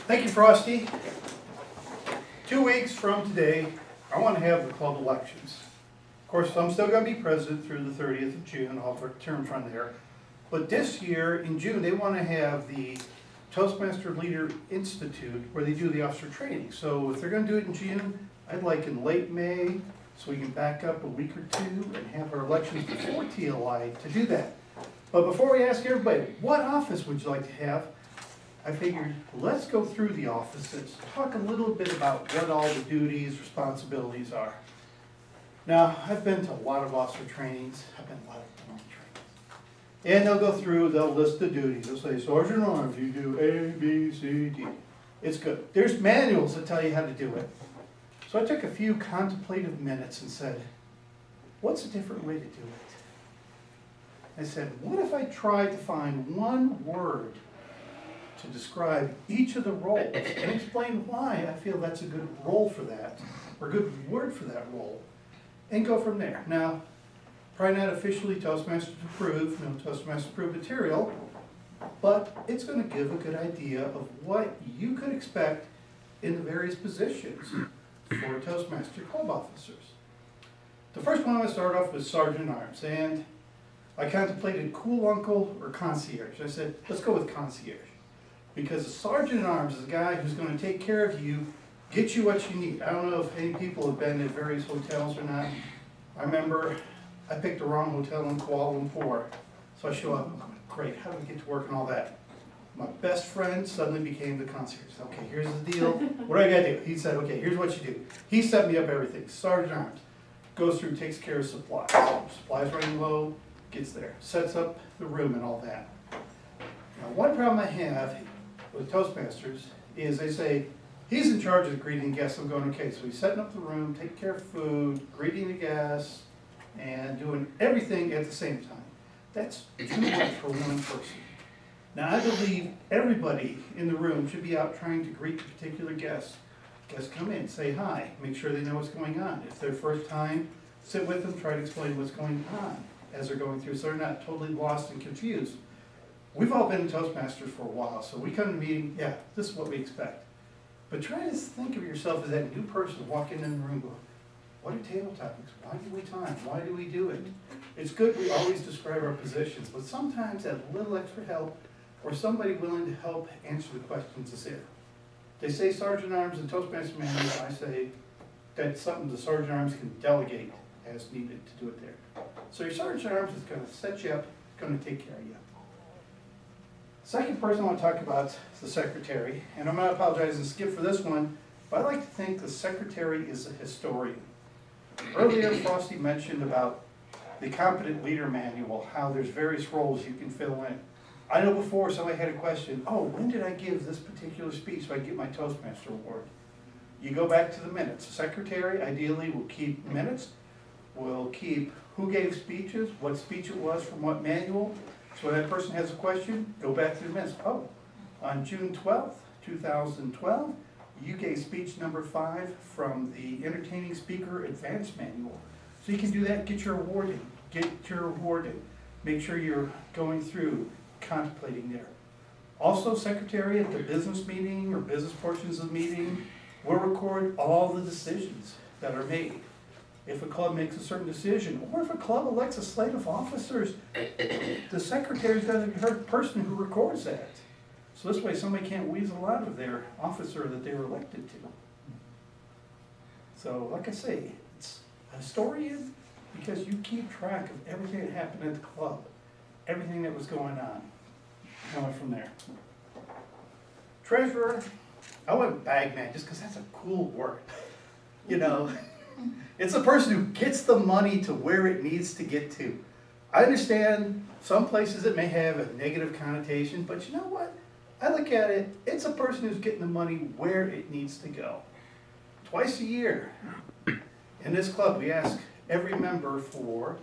Thank you, Frosty. 2 weeks from today, I want to have the club elections. Of course, I'm still going to be president through the 30th of June, all for terms run there. But this year, in June, they want to have the Toastmaster Leader Institute where they do the officer training. So if they're going to do it in June, I'd like in late May, so we can back up a week or two and have our elections before TLI to do that. But before we ask everybody, what office would you like to have? I figured, let's go through the offices, talk a little bit about what all the duties, responsibilities are. Now, I've been to a lot of officer trainings, I've been to a lot of trainings. And they'll go through, they'll list the duties. They'll say, Sergeant at Arms, you do A, B, C, D. It's good. There's manuals that tell you how to do it. So I took a few contemplative minutes and said, what's a different way to do it? I said, what if I tried to find one word to describe each of the roles and explain why I feel that's a good role for that, or a good word for that role, and go from there. Now, probably not officially Toastmasters approved, no Toastmasters approved material, but it's going to give a good idea of what you could expect in the various positions for Toastmaster club officers. The first one I'm going to start off with Sergeant at Arms, and I contemplated cool uncle or concierge. I said, let's go with concierge. Because a sergeant at arms is a guy who's going to take care of you, get you what you need. I don't know if any people have been at various hotels or not. I remember I picked the wrong hotel in Kuala Lumpur. So I show up, I'm going, great, how do we get to work and all that? My best friend suddenly became the concierge. Okay, here's the deal. What do I got to do? He said, okay, here's what you do. He set me up everything. Sergeant at arms goes through, takes care of supplies. Supplies running low, gets there. Sets up the room and all that. Now, one problem I have with Toastmasters is they say, he's in charge of greeting guests. I'm going, okay, so he's setting up the room, taking care of food, greeting the guests, and doing everything at the same time. That's too much for one person. Now, I believe everybody in the room should be out trying to greet particular guests. Guests come in, say hi, make sure they know what's going on. If they're first time, sit with them, try to explain what's going on as they're going through, so they're not totally lost and confused. We've all been in Toastmasters for a while, so we come to a meeting, yeah, this is what we expect. But try to think of yourself as that new person walking in the room going, what are table topics? Why do we time? Why do we do it? It's good we always describe our positions, but sometimes that little extra help or somebody willing to help answer the questions is there. They say Sergeant at Arms and Toastmaster Manual, I say that's something the Sergeant at Arms can delegate as needed to do it there. So your Sergeant at Arms is going to set you up, going to take care of you. Second person I want to talk about is the secretary, and I'm going to apologize and skip for this one, but I like to think the secretary is a historian. Earlier, Frosty mentioned about the Competent Leader Manual, how there's various roles you can fill in. I know before somebody had a question, oh, when did I give this particular speech so I get my Toastmaster award? You go back to the minutes. The secretary ideally will keep minutes, will keep who gave speeches, what speech it was from what manual. So when that person has a question, go back to the minutes. Oh, on June 12th, 2012, you gave speech number 5 from the Entertaining Speaker Advanced Manual. So you can do that, get your award in, Make sure you're going through, contemplating there. Also, secretary at the business meeting or business portions of the meeting will record all the decisions that are made. If a club makes a certain decision, or if a club elects a slate of officers, the secretary is going to be the person who records that. So this way somebody can't weasel out of their officer that they were elected to. So like I say, it's a historian because you keep track of everything that happened at the club, everything that was going on. I went from there. Treasurer, I went bagman just because that's a cool word. You know. It's the person who gets the money to where it needs to get to. I understand some places it may have a negative connotation, but you know what? I look at it, it's a person who's getting the money where it needs to go. Twice a year, in this club, we ask every member for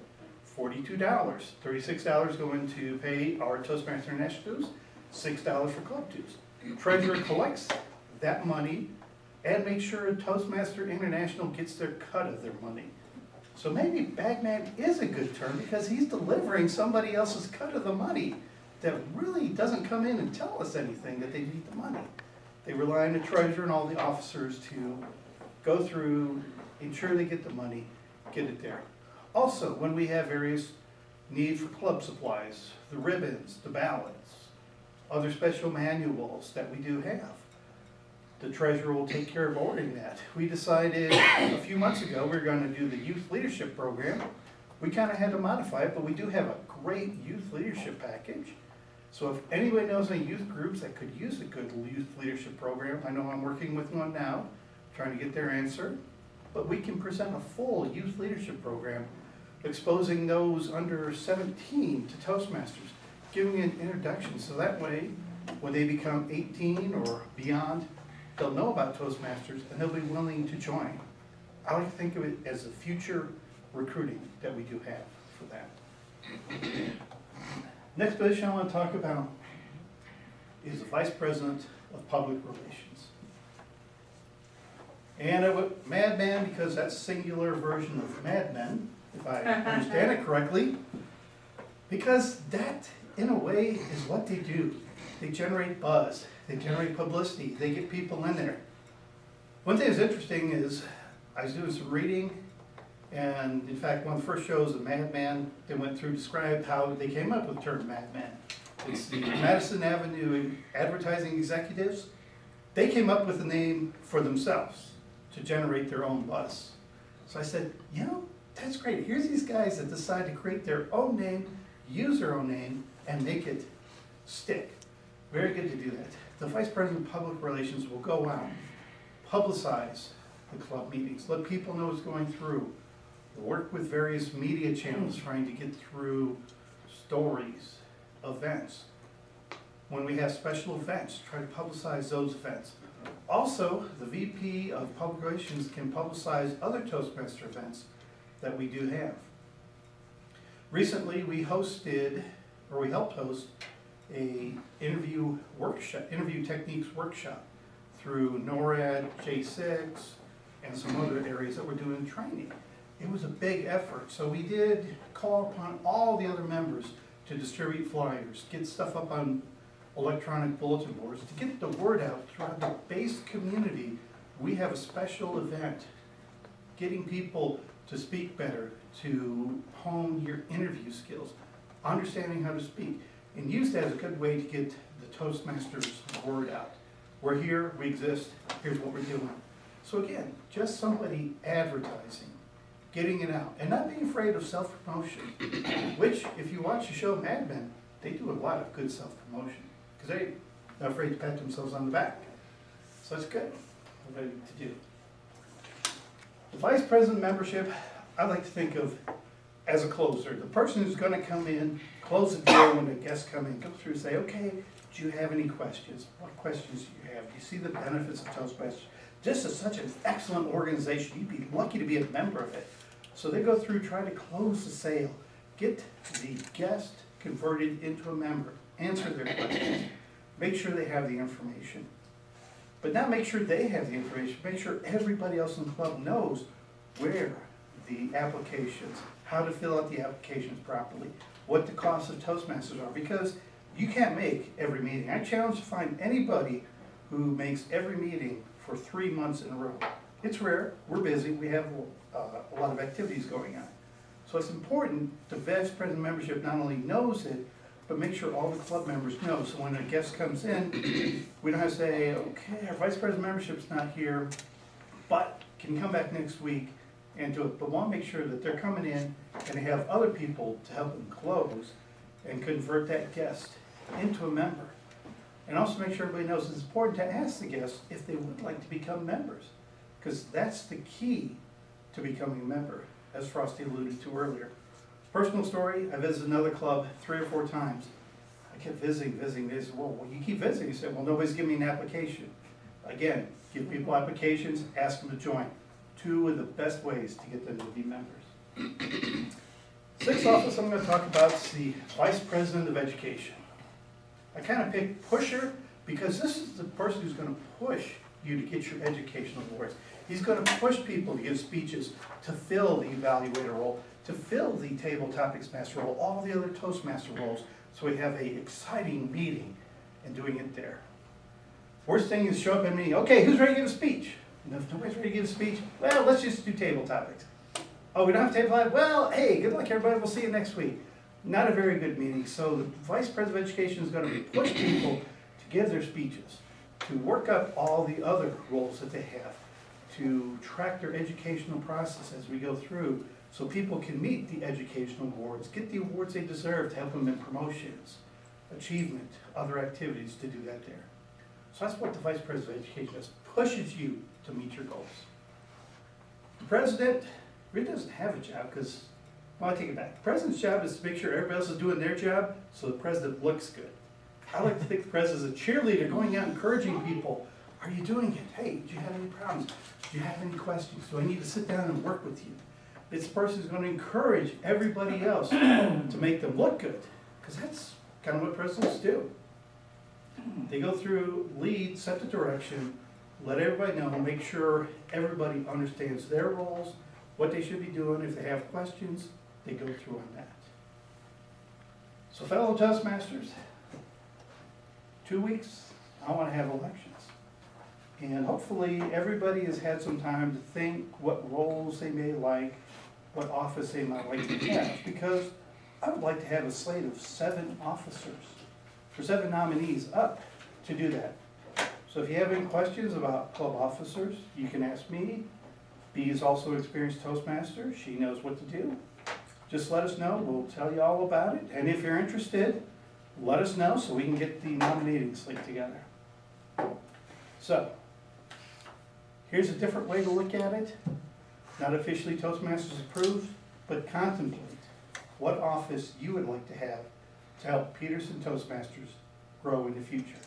$42. $36 going to pay our Toastmasters International dues, $6 for club dues. Treasurer collects that money and make sure Toastmaster International gets their cut of their money. So maybe bagman is a good term because he's delivering somebody else's cut of the money that really doesn't come in and tell us anything that they need the money. They rely on the treasurer and all the officers to go through, ensure they get the money, get it there. Also, when we have various need for club supplies, the ribbons, the ballots, other special manuals that we do have, the treasurer will take care of ordering that. We decided a few months ago we were going to do the youth leadership program. We kind of had to modify it, but we do have a great youth leadership package. So if anybody knows any youth groups that could use a good youth leadership program, I know I'm working with one now, trying to get their answer, but we can present a full youth leadership program exposing those under 17 to Toastmasters, giving an introduction, so that way, when they become 18 or beyond, they'll know about Toastmasters and they'll be willing to join. I like to think of it as a future recruiting that we do have for that. Next position I want to talk about is the Vice President of Public Relations. And I went madman because that's a singular version of madmen, if I understand it correctly, because that, in a way, is what they do. They generate buzz, they generate publicity, they get people in there. One thing that's interesting is I was doing some reading, and in fact, one of the first shows, the Madman, they went through, described how they came up with the term Madman. It's the Madison Avenue advertising executives. They came up with a name for themselves to generate their own buzz. So I said, you know, that's great. Here's these guys that decide to create their own name, use their own name, and make it stick. Very good to do that. The Vice President of Public Relations will go out, publicize the club meetings, let people know what's going through, work with various media channels trying to get through stories, events. When we have special events, try to publicize those events. Also, the VP of Public Relations can publicize other Toastmaster events that we do have. Recently, we hosted, or we helped host, a interview techniques workshop through NORAD, J6, and some other areas that we're doing training. It was a big effort, so we did call upon all the other members to distribute flyers, get stuff up on electronic bulletin boards, to get the word out throughout the base community. We have a special event, getting people to speak better, to hone your interview skills, understanding how to speak, and use that as a good way to get the Toastmasters word out. We're here, we exist, here's what we're doing. So again, just somebody advertising, getting it out, and not being afraid of self-promotion, which, if you watch the show Mad Men, they do a lot of good self-promotion, because they're not afraid to pat themselves on the back. So that's good, what to do. The Vice President membership, I like to think of as a closer. The person who's going to come in, close the door when the guests come in, go through and say, okay, do you have any questions? What questions do you have? Do you see the benefits of Toastmasters? This is such an excellent organization. You'd be lucky to be a member of it. So they go through, try to close the sale, get the guest converted into a member, answer their questions, make sure they have the information. But not make sure they have the information, make sure everybody else in the club knows where the applications, how to fill out the applications properly, what the costs of Toastmasters are, because you can't make every meeting. I challenge to find anybody who makes every meeting for 3 months in a row. It's rare, we're busy, we have a lot of activities going on. So it's important the Vice President membership not only knows it, but make sure all the club members know. So when a guest comes in, we don't have to say, okay, our Vice President membership's not here, but can you come back next week and do it? But want to make sure that they're coming in and they have other people to help them close and convert that guest into a member. And also make sure everybody knows it's important to ask the guests if they would like to become members, because that's the key to becoming a member, as Frosty alluded to earlier. Personal story, I visited another club 3 or 4 times. I kept visiting. They said, well, you keep visiting. He said, well, nobody's giving me an application. Again, give people applications, ask them to join. 2 of the best ways to get them to be members. 6th office I'm going to talk about is the Vice President of Education. I kind of picked pusher because this is the person who's going to push you to get your educational awards. He's going to push people to give speeches, to fill the evaluator role, to fill the table topics master role, all the other Toastmaster roles, so we have an exciting meeting and doing it there. Worst thing is show up in a meeting, okay, who's ready to give a speech? And if nobody's ready to give a speech, well, let's just do table topics. Oh, we don't have table topics? Well, hey, good luck everybody, we'll see you next week. Not a very good meeting, so the Vice President of Education is gonna push people to give their speeches, to work up all the other roles that they have, to track their educational process as we go through, so people can meet the educational awards, get the awards they deserve to help them in promotions, achievement, other activities to do that there. So that's what the Vice President of Education does, pushes you to meet your goals. The President really doesn't have a job because, well, I take it back. The President's job is to make sure everybody else is doing their job so the President looks good. I like to think the President is a cheerleader going out encouraging people. Are you doing it? Hey, do you have any problems? Do you have any questions? Do I need to sit down and work with you? This person is going to encourage everybody else to make them look good, because that's kind of what presidents do. They go through, lead, set the direction, let everybody know, make sure everybody understands their roles, what they should be doing. If they have questions, they go through on that. So fellow Toastmasters, 2 weeks, I want to have elections. And hopefully everybody has had some time to think what roles they may like, what office they might like to have, because I would like to have a slate of 7 officers, or 7 nominees up to do that. So if you have any questions about club officers, you can ask me. Bea is also an experienced Toastmaster. She knows what to do. Just let us know. We'll tell you all about it. And if you're interested, let us know so we can get the nominating slate together. So, here's a different way to look at it. Not officially Toastmasters approved, but contemplate what office you would like to have to help Peterson Toastmasters grow in the future.